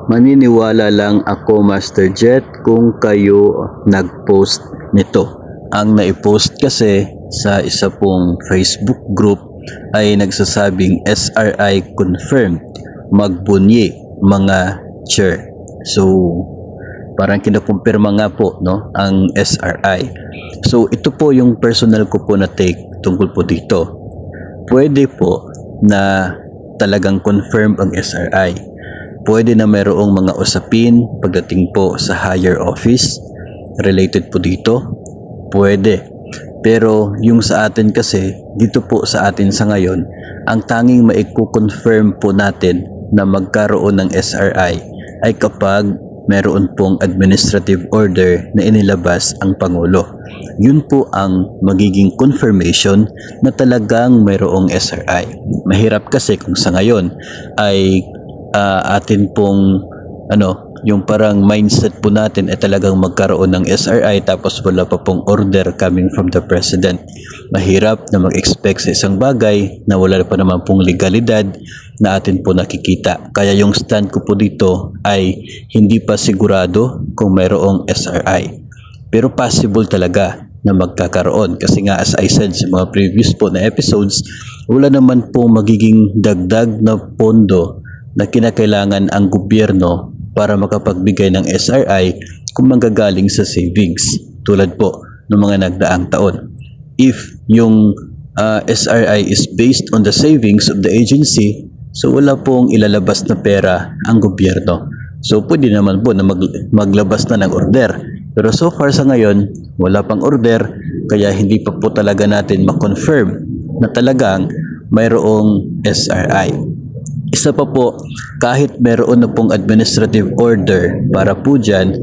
Maniniwala lang ako, Master Jet, kung kayo nag-post nito. Ang naipost kasi sa isa pong Facebook group ay nagsasabing SRI confirmed, magbunyi mga chair. So, parang kinakumpirma nga po, no, ang SRI. So, ito po yung personal ko po na take tungkol po dito. Pwede po na talagang confirm ang SRI. Pwede na mayroong mga usapin pagdating po sa higher office related po dito. Pwede. Pero yung sa atin kasi, dito po sa atin sa ngayon, ang tanging maiko-confirm po natin na magkaroon ng SRI ay kapag meron pong administrative order na inilabas ang Pangulo. Yun po ang magiging confirmation na talagang mayroong SRI. Mahirap kasi kung sa ngayon ay atin pong yung parang mindset po natin ay talagang magkaroon ng SRI tapos wala pa pong order coming from the President. Mahirap na mag-expect sa isang bagay na wala pa naman pong legalidad na atin po nakikita. Kaya yung stand ko po dito ay hindi pa sigurado kung mayroong SRI. Pero possible talaga na magkakaroon. Kasi nga as I said sa mga previous po na episodes, wala naman po magiging dagdag na pondo na kinakailangan ang gobyerno para makapagbigay ng SRI kung manggagaling sa savings tulad po ng mga nagdaang taon. If yung SRI is based on the savings of the agency, so wala pong ilalabas na pera ang gobyerno. So pwede naman po na maglabas na ng order. Pero so far sa ngayon, wala pang order, kaya hindi pa po talaga natin ma-confirm na talagang mayroong SRI. Isa pa po, kahit meron na pong administrative order para po dyan,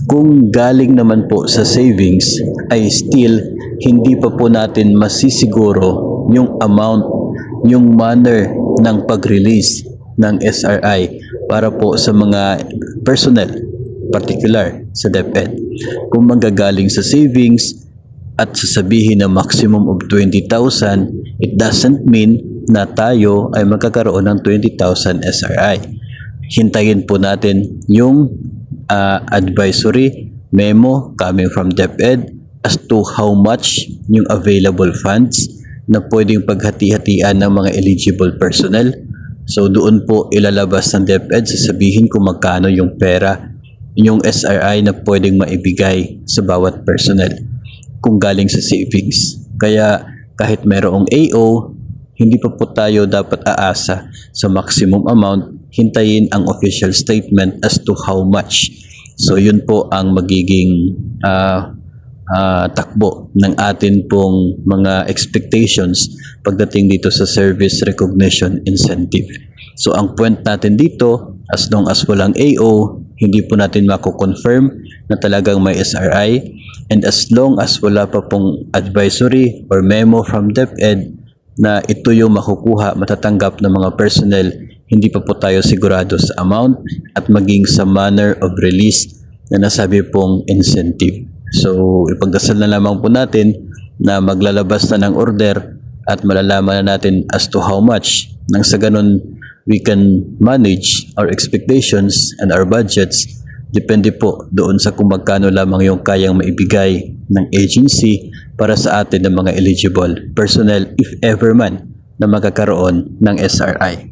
kung galing naman po sa savings, ay still hindi pa po natin masisiguro yung amount, yung manner ng pag-release ng SRI para po sa mga personnel, particular sa DepEd. Kung manggagaling sa savings at sasabihin na maximum of 20,000, it doesn't mean na tayo ay magkakaroon ng 20,000 SRI. Hintayin po natin yung advisory memo coming from DepEd as to how much yung available funds na pwedeng paghati-hatian ng mga eligible personnel. So doon po ilalabas ng DepEd, sasabihin kung magkano yung pera, yung SRI na pwedeng maibigay sa bawat personnel kung galing sa savings. Kaya kahit mayroong AO, hindi pa po tayo dapat aasa sa maximum amount, hintayin ang official statement as to how much. So yun po ang magiging takbo ng atin pong mga expectations pagdating dito sa service recognition incentive. So ang point natin dito, as long as walang AO, hindi po natin mako-confirm na talagang may SRI, and as long as wala pa pong advisory or memo from DepEd na ito yung makukuha, matatanggap ng mga personnel, hindi pa po tayo sigurado sa amount at maging sa manner of release na nasabi pong incentive. So, ipagdasal na lamang po natin na maglalabas na ng order at malalaman na natin as to how much. Nang sa ganun, we can manage our expectations and our budgets. Depende po doon sa kung magkano lamang yung kayang maibigay ng agency para sa atin ng mga eligible personnel if ever man na magkakaroon ng SRI.